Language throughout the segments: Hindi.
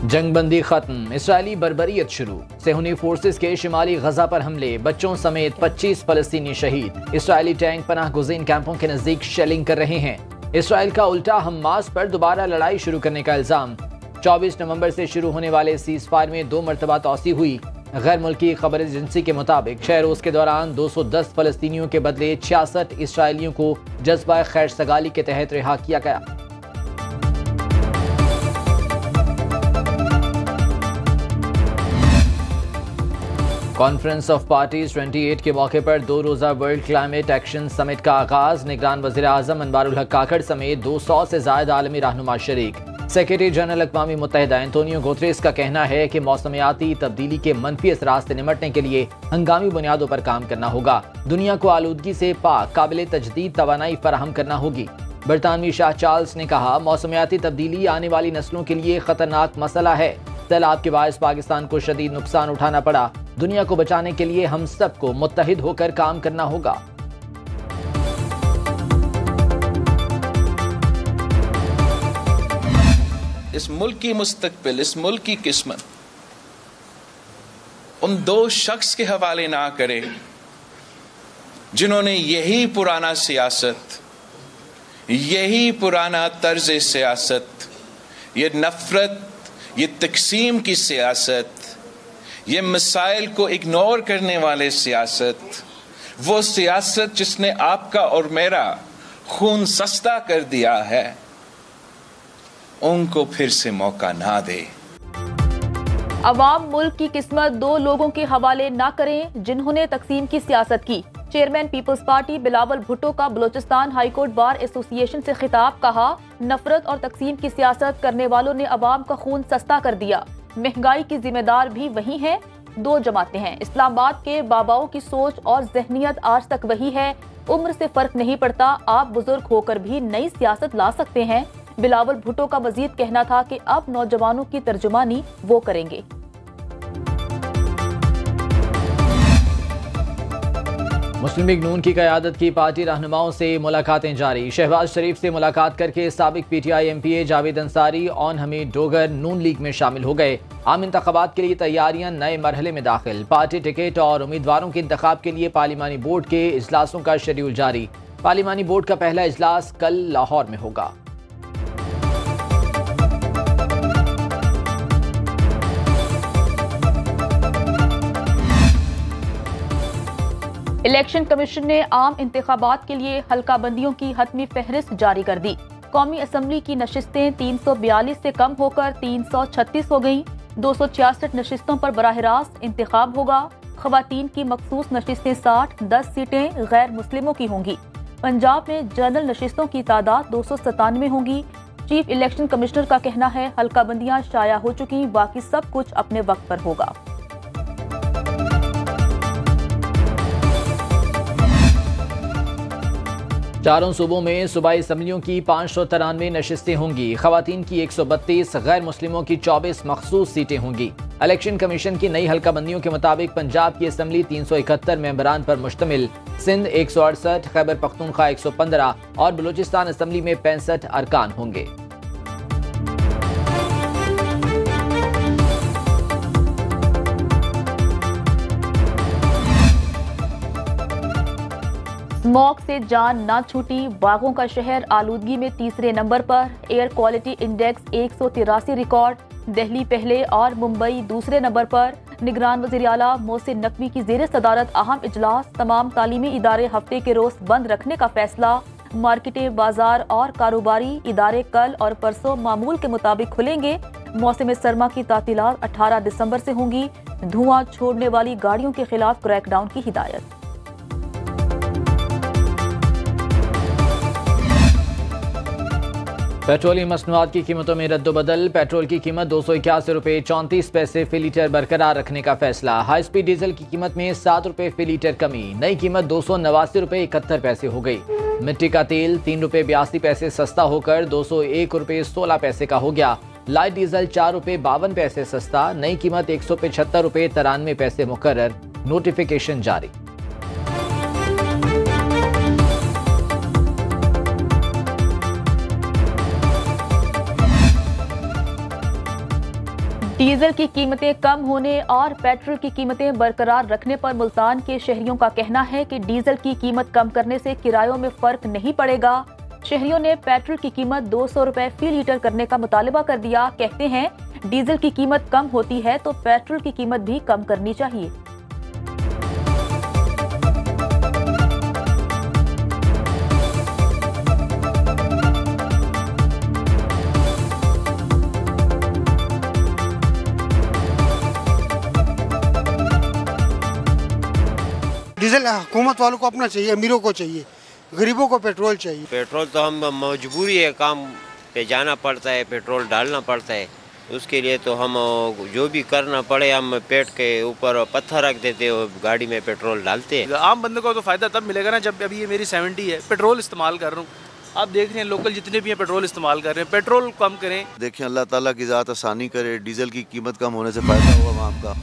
जंगबंदी खत्म, इसराइली बर्बरियत शुरू। सेहूनी फोर्सेस के शिमाली गजा पर हमले, बच्चों समेत 25 फलस्तीनी शहीद। इसराइली टैंक पनाह गुज़ीन कैंपों के नजदीक शेलिंग कर रहे हैं। इसराइल का उल्टा हमास पर दोबारा लड़ाई शुरू करने का इल्जाम। 24 नवंबर से शुरू होने वाले सीज फायर में 2 मरतबा तोसी हुई। गैर मुल्की खबर एजेंसी के मुताबिक 6 रोज के दौरान 210 फलस्तीनियों के बदले 66 इसराइलियों को जज्बा खैर सगाली के तहत रिहा किया गया। कॉन्फ्रेंस ऑफ पार्टीज 28 के मौके पर 2 रोजा वर्ल्ड क्लाइमेट एक्शन समिट का आगाज। निगरान वज़ीर आज़म अनवारुल हक काकड़ समेत 200 से ज्यादा आलमी रहनुमा शरीक। सेक्रेटरी जनरल अक़वाम मुत्तहिदा एंटोनियो गुतरेस का कहना है कि मौसमियाती तब्दीली के मनफी असरात से निमटने के लिए हंगामी बुनियादों पर काम करना होगा। दुनिया को आलूदगी से पाक काबिल तजदीद तवानाई फराहम करना होगी। बरतानवी शाह चार्ल्स ने कहा, मौसमियाती तब्दीली आने वाली नस्लों के लिए खतरनाक मसला है। सैलाब के बायस पाकिस्तान को शदीद नुकसान उठाना पड़ा। दुनिया को बचाने के लिए हम सबको मुत्तहिद होकर काम करना होगा। इस मुल्क की मुस्तकबिल, इस मुल्क की किस्मत उन 2 शख्स के हवाले ना करें जिन्होंने यही पुराना सियासत, यही पुराना तर्ज सियासत, ये नफरत, ये तकसीम की सियासत, ये मसाइल को इग्नोर करने वाले सियासत, वो सियासत जिसने आपका और मेरा खून सस्ता कर दिया है, उनको फिर से मौका ना दे। अवाम मुल्क की किस्मत 2 लोगों के हवाले ना करें जिन्होंने तकसीम की सियासत की। Chairman Peoples Party Bilawal Bhutto का बलोचिस्तान हाईकोर्ट बार एसोसिएशन से खिताब। कहा, नफरत और तकसीम की सियासत करने वालों ने अवाम का खून सस्ता कर दिया। महंगाई की जिम्मेदार भी वही हैं। 2 जमातें हैं। इस्लामाबाद के बाबाओं की सोच और जहनियत आज तक वही है। उम्र से फर्क नहीं पड़ता, आप बुजुर्ग होकर भी नई सियासत ला सकते हैं। बिलावल भुट्टो का मजीद कहना था कि अब नौजवानों की तर्जुमानी वो करेंगे। मुस्लिम लीग नून की क़यादत की पार्टी रहनुमाओं से मुलाकातें जारी। शहबाज शरीफ से मुलाकात करके साबिक PTI MPA जावेद अंसारी और हमीद डोगर नून लीग में शामिल हो गए। आम इंतखाबात के लिए तैयारियां नए मरहले में दाखिल। पार्टी टिकट और उम्मीदवारों के इंतखाब के लिए पार्लिमानी बोर्ड के इजलासों का शेड्यूल जारी। पार्लिमानी बोर्ड का पहला इजलास कल लाहौर में होगा। इलेक्शन कमीशन ने आम इंतखाबात के लिए हल्का बंदियों की हतमी फहरिस्त जारी कर दी। कौमी असम्बली की नशिस्तें 342 से कम होकर 336 हो गईं। 266 नशिस्तों पर बराह रास्त इंतखाब होगा। खवातीन की मखसूस नशिस्तें 60, 10 सीटें गैर मुस्लिमों की होंगी। पंजाब में जनरल नशिस्तों की तादाद 297 होंगी। चीफ इलेक्शन कमिश्नर का कहना है, हल्का बंदियां शाया हो चुकी, बाकी सब कुछ अपने वक्त पर होगा। चारों सूबों में सूबाई असम्बलियों की 593 नशिस्तें होंगी। खवातीन की 132, गैर मुस्लिमों की 24 मखसूस सीटें होंगी। इलेक्शन कमीशन की नई हल्का बंदियों के मुताबिक पंजाब की असम्बली 371 मेंबरान पर मुश्तमिल, सिंध 168, खैबर पख्तूनख्वा 115 और बलूचिस्तान असम्बली में 65 अरकान होंगे। स्मॉग से जान ना छूटी, बागों का शहर आलूदगी में तीसरे नंबर पर। Air quality index 183 record. Delhi पहले और मुंबई दूसरे नंबर पर। निगरान वज़ीर आला मोहसिन नकवी की ज़ेर सदारत अहम इजलास। तमाम तालीमी इदारे हफ्ते के रोज बंद रखने का फैसला। मार्केटें, बाजार और कारोबारी इदारे कल और परसों मामूल के मुताबिक खुलेंगे। मौसम सरमा की तातीलात 18 दिसंबर से होंगी। धुआं छोड़ने वाली गाड़ियों के खिलाफ क्रैकडाउन की हिदायत। पेट्रोलियम मसनूआत की कीमतों में रद्दोबदल। पेट्रोल की कीमत 281 रुपये 34 पैसे फी लीटर बरकरार रखने का फैसला। हाई स्पीड डीजल की कीमत में 7 रुपये फी लीटर कमी। नई कीमत 289 रुपये 71 पैसे हो गई। मिट्टी का तेल 3 रुपये 82 पैसे सस्ता होकर 201 रुपये 16 पैसे का हो गया। लाइट डीजल 4 रुपये 52 पैसे सस्ता। नई कीमत 175 रुपये 93 पैसे मुकर्रर। नोटिफिकेशन जारी। डीजल की कीमतें कम होने और पेट्रोल की कीमतें बरकरार रखने पर मुल्तान के शहरियों का कहना है कि डीजल की कीमत कम करने से किरायों में फर्क नहीं पड़ेगा। शहरियों ने पेट्रोल की कीमत 200 रुपए फी लीटर करने का मुतालबा कर दिया। कहते हैं डीजल की कीमत कम होती है तो पेट्रोल की कीमत भी कम करनी चाहिए। डीजल हुकूमत वालों को अपना चाहिए, अमीरों को चाहिए, गरीबों को पेट्रोल चाहिए। पेट्रोल तो हम मजबूरी है, काम पे जाना पड़ता है, पेट्रोल डालना पड़ता है, उसके लिए तो हम जो भी करना पड़े हम पेट के ऊपर पत्थर रख देते हो, गाड़ी में पेट्रोल डालते हैं। आम बंदे को तो फायदा तब मिलेगा ना जब अभी ये मेरी 70 है, पेट्रोल इस्तेमाल कर रहा हूँ। आप देख रहे हैं लोकल जितने भी हैं पेट्रोल इस्तेमाल कर रहे हैं, पेट्रोल कम करें। देखें अल्लाह ताला की ज़ात आसानी करे, डीजल की कीमत कम होने से फायदा हुआ आवाम का।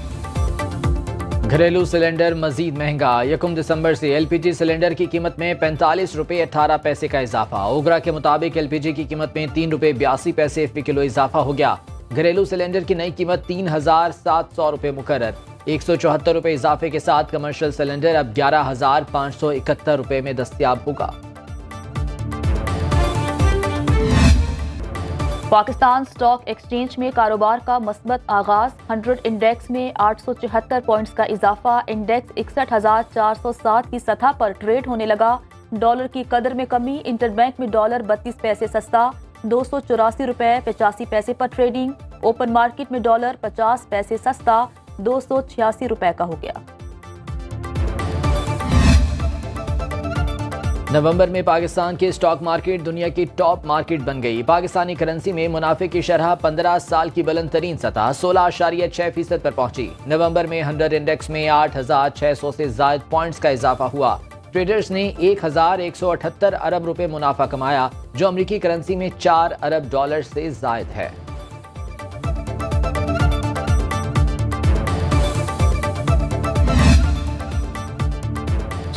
घरेलू सिलेंडर मजीद महंगा। 1 दिसंबर से एलपीजी सिलेंडर की कीमत में 45 रुपये 18 पैसे का इजाफा। ओगरा के मुताबिक एलपीजी की कीमत में 3 रुपये 82 पैसे फी किलो इजाफा हो गया। घरेलू सिलेंडर की नई कीमत 3700 रुपये मुकर्रर। 174 रुपये इजाफे के साथ कमर्शियल सिलेंडर अब 11571 रुपये में दस्तयाब होगा। पाकिस्तान स्टॉक एक्सचेंज में कारोबार का मस्बत आगाज। 100 इंडेक्स में 874 पॉइंट्स का इजाफा। इंडेक्स 61,407 की सतह पर ट्रेड होने लगा। डॉलर की कदर में कमी। इंटरबैंक में डॉलर 32 पैसे सस्ता, 284 रुपए 85 पैसे पर ट्रेडिंग। ओपन मार्केट में डॉलर 50 पैसे सस्ता, 286 रुपए का हो गया। नवंबर में पाकिस्तान की स्टॉक मार्केट दुनिया की टॉप मार्केट बन गई। पाकिस्तानी करेंसी में मुनाफे की शरह 15 साल की बुलंद तरीन सतह 16.6% पर पहुंची। नवंबर में 100 इंडेक्स में 8,600 से ज्यादा पॉइंट्स का इजाफा हुआ। ट्रेडर्स ने 1,178 अरब रुपए मुनाफा कमाया, जो अमेरिकी करेंसी में 4 अरब डॉलर से जायद है।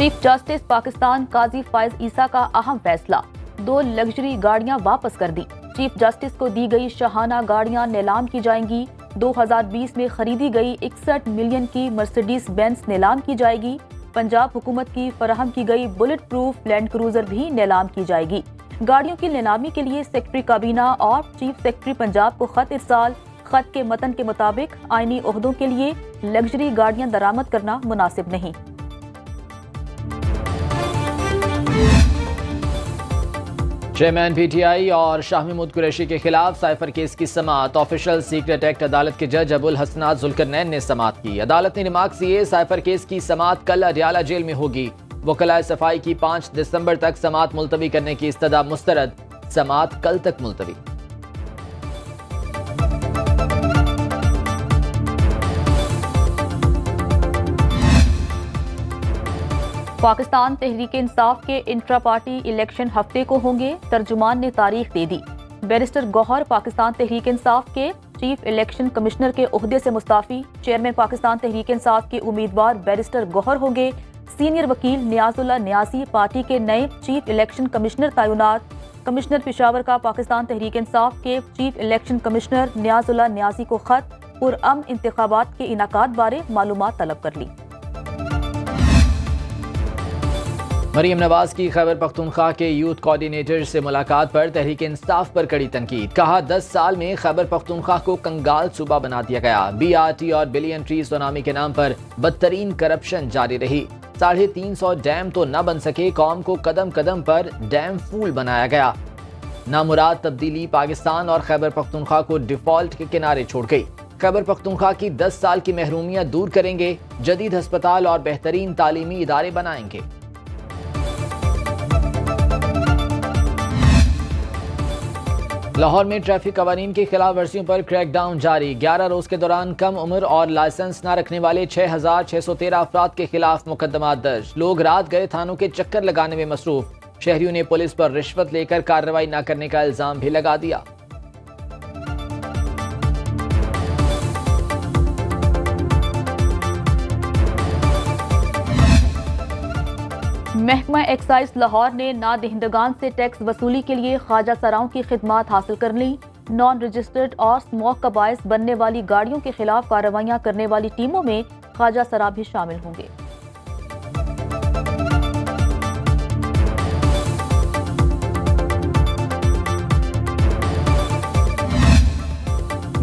चीफ जस्टिस पाकिस्तान काजी फायज ईसा का अहम फैसला। 2 लग्जरी गाड़ियां वापस कर दी। चीफ जस्टिस को दी गई शाहाना गाड़ियां नीलाम की जाएंगी। 2020 में खरीदी गई 61 मिलियन की मर्सिडीज बेंज नीलाम की जाएगी। पंजाब हुकूमत की फराहम की गई बुलेट प्रूफ लैंड क्रूजर भी नीलाम की जाएगी। गाड़ियों की नीलामी के लिए सेक्रेटरी काबीना और चीफ सेक्रेटरी पंजाब को खत इरसाल। खत के मतन के मुताबिक आईनी ओहदों के लिए लग्जरी गाड़ियां दरामद करना मुनासिब नहीं। चेयरमैन पीटीआई और शाह महमूद कुरैशी के खिलाफ साइफर केस की समाअत। ऑफिशियल सीक्रेट एक्ट अदालत के जज अबुल हसनात जुल्करनैन ने समाअत की। अदालत ने रिमार्क किए साइफर केस की समाअत कल अडियाला जेल में होगी। वकलाए सफाई की 5 दिसंबर तक समाअत मुलतवी करने की इस्तदा मुस्तरद। समाअत कल तक मुलतवी। पाकिस्तान तहरीक इंसाफ के इंट्रा पार्टी इलेक्शन हफ्ते को होंगे। तर्जुमान ने तारीख दे दी। बैरिस्टर गौहर पाकिस्तान तहरीक इंसाफ के चीफ इलेक्शन कमिश्नर के ओहदे से मुस्ताफी। चेयरमैन पाकिस्तान तहरीक इंसाफ के उम्मीदवार बैरिस्टर गौहर होंगे। सीनियर वकील नियाजुल्लाह न्याजी पार्टी के नए चीफ इलेक्शन कमिश्नर तैनात। कमिश्नर पेशावर का पाकिस्तान तहरीक इंसाफ के चीफ इलेक्शन कमिश्नर नियाजुल्लाह न्याजी को खत पुरअमन इंतखाबात के इनाकात बारे मालूमात तलब कर ली। मरीम नवाज की खैबर पख्तूनख्वा के यूथ कोऑर्डिनेटर से मुलाकात पर तहरीक इंसाफ पर कड़ी तनकीद। कहा 10 साल में खैबर पख्तूनख्वा को कंगाल सूबा बना दिया गया। BRT और बिलियन ट्री सुनामी के नाम पर बदतरीन करप्शन जारी रही। 350 डैम तो न बन सके, कौम को कदम कदम पर डैम फूल बनाया गया। नामुराद तब्दीली पाकिस्तान और खैबर पख्तूनख्वा को डिफॉल्ट के किनारे छोड़ गई। खैबर पख्तूनख्वा की 10 साल की महरूमियत दूर करेंगे। जदीद अस्पताल और बेहतरीन तालीमी इदारे बनाएंगे। लाहौर में ट्रैफिक कवानीन की खिलाफ वर्जियों पर क्रैकडाउन जारी। 11 रोज के दौरान कम उम्र और लाइसेंस न रखने वाले 6,613 अफराद के खिलाफ मुकदमा दर्ज। लोग रात गए थानों के चक्कर लगाने में मसरूफ। शहरियों ने पुलिस पर रिश्वत लेकर कार्रवाई न करने का इल्जाम भी लगा दिया। महकमा एक्साइज लाहौर ने नादहिंदगान से टैक्स वसूली के लिए ख्वाजा सराओं की खिदमात हासिल कर ली। नॉन रजिस्टर्ड और स्मोक का बायस बनने वाली गाड़ियों के खिलाफ कार्रवाइयां करने वाली टीमों में ख्वाजा सरा भी शामिल होंगे।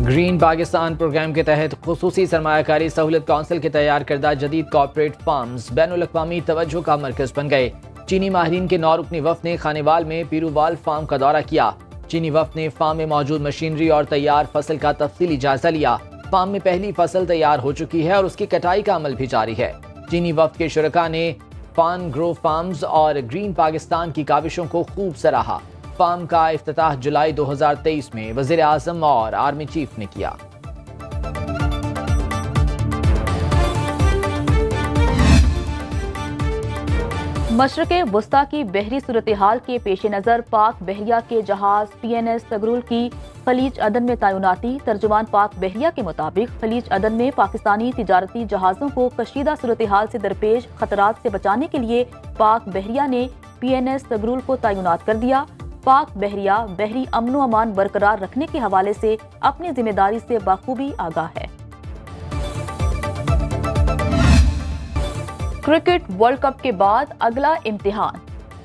ग्रीन पाकिस्तान प्रोग्राम के तहत खुसूसी सरमायाकारी सहूलत काउंसिल के तैयार करदा जदीद कॉर्पोरेट फार्म्स बैनुल अक़वामी तवज्जो का मरकज बन गए। चीनी माहिरीन के 9 रुकनी वफ़द ने खानेवाल में पीरूवाल फार्म का दौरा किया। चीनी वफ़द ने फार्म में मौजूद मशीनरी और तैयार फसल का तफसीली जायजा लिया। फार्म में पहली फसल तैयार हो चुकी है और उसकी कटाई का अमल भी जारी है। चीनी वफ़द के शुरका ने फार्म ग्रो फार्म्स और ग्रीन पाकिस्तान की काविशों को खूब सराहा। फार्म का इफ्तिताह जुलाई 2023 में वज़ीर आज़म और आर्मी चीफ ने किया। मशरक़े वुस्ता की बहरी सूरत हाल के पेश नज़र पाक बहरिया के जहाज PNS तगरुल की खलीज अदन में तैनाती। तर्जुमान पाक बहरिया के मुताबिक खलीज अदन में पाकिस्तानी तिजारती जहाज़ों को कशीदा सूरत हाल से दरपेश खतरात से बचाने के लिए पाक बहरिया ने PNS तगरुल को तैनात कर दिया। पाक बहरिया बहरी अमनो अमान बरकरार रखने के हवाले से अपनी जिम्मेदारी से बाखूबी आगाह है। क्रिकेट वर्ल्ड कप के बाद अगला इम्तिहान।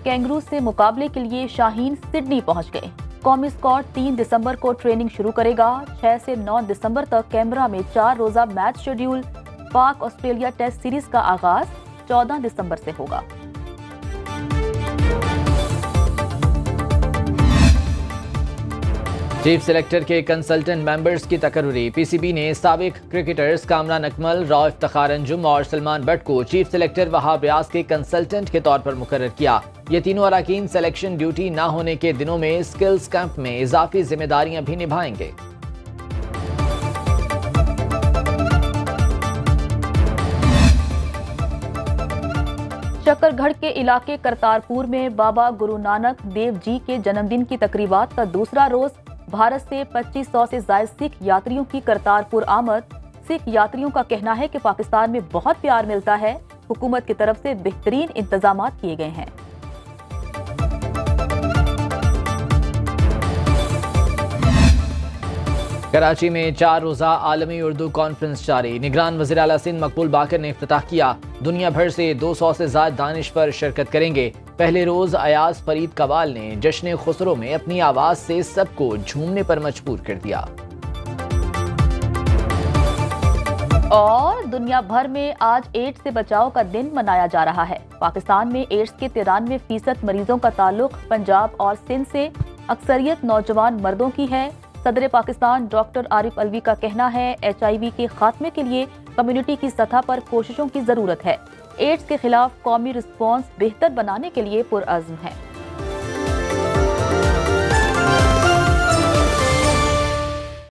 कैंगरू से मुकाबले के लिए शाहीन सिडनी पहुंच गए। कौमी स्क्वाड 3 दिसंबर को ट्रेनिंग शुरू करेगा। 6 से 9 दिसंबर तक कैमरा में 4 रोजा मैच शेड्यूल। पाक ऑस्ट्रेलिया टेस्ट सीरीज का आगाज 14 दिसंबर से होगा। चीफ सेलेक्टर के कंसल्टेंट मेंबर्स की तकर्री। PCB ने साबिक क्रिकेटर्स कामरान अकमल, राव इफ्तिखार अंजुम और सलमान बट को चीफ सेलेक्टर वहाब रियाज के कंसल्टेंट के तौर पर मुकर्रर किया। ये तीनों अराकीन सिलेक्शन ड्यूटी न होने के दिनों में स्किल्स कैंप में इजाफी जिम्मेदारियां भी निभाएंगे। शकरगढ़ के इलाके करतारपुर में बाबा गुरु नानक देव जी के जन्मदिन की तकरीबात का दूसरा रोज। भारत से 2500 से ज्यादा सिख यात्रियों की करतारपुर आमद। सिख यात्रियों का कहना है कि पाकिस्तान में बहुत प्यार मिलता है। हुकूमत की तरफ से बेहतरीन इंतजाम किए गए हैं। कराची में 4 रोजा आलमी उर्दू कॉन्फ्रेंस जारी। निगरान वज़ीर आला सिंध मकबूल बाकर ने इफ्तिताह किया। दुनिया भर से 200 से ज्यादा दानिशवर शिरकत करेंगे। पहले रोज अयाज फरीद कवाल ने जश्न खुसरो में अपनी आवाज से सबको झूमने पर मजबूर कर दिया। और दुनिया भर में आज एड्स से बचाव का दिन मनाया जा रहा है। पाकिस्तान में एड्स के 93% मरीजों का ताल्लुक पंजाब और सिंध से। अक्सरियत नौजवान मर्दों की है। सदर पाकिस्तान डॉक्टर आरिफ अलवी का कहना है HIV के खात्मे के लिए कम्युनिटी की सतह पर कोशिशों की जरूरत है। एड्स के खिलाफ कौमी रिस्पॉन्स बेहतर बनाने के लिए पुरअज़्म है।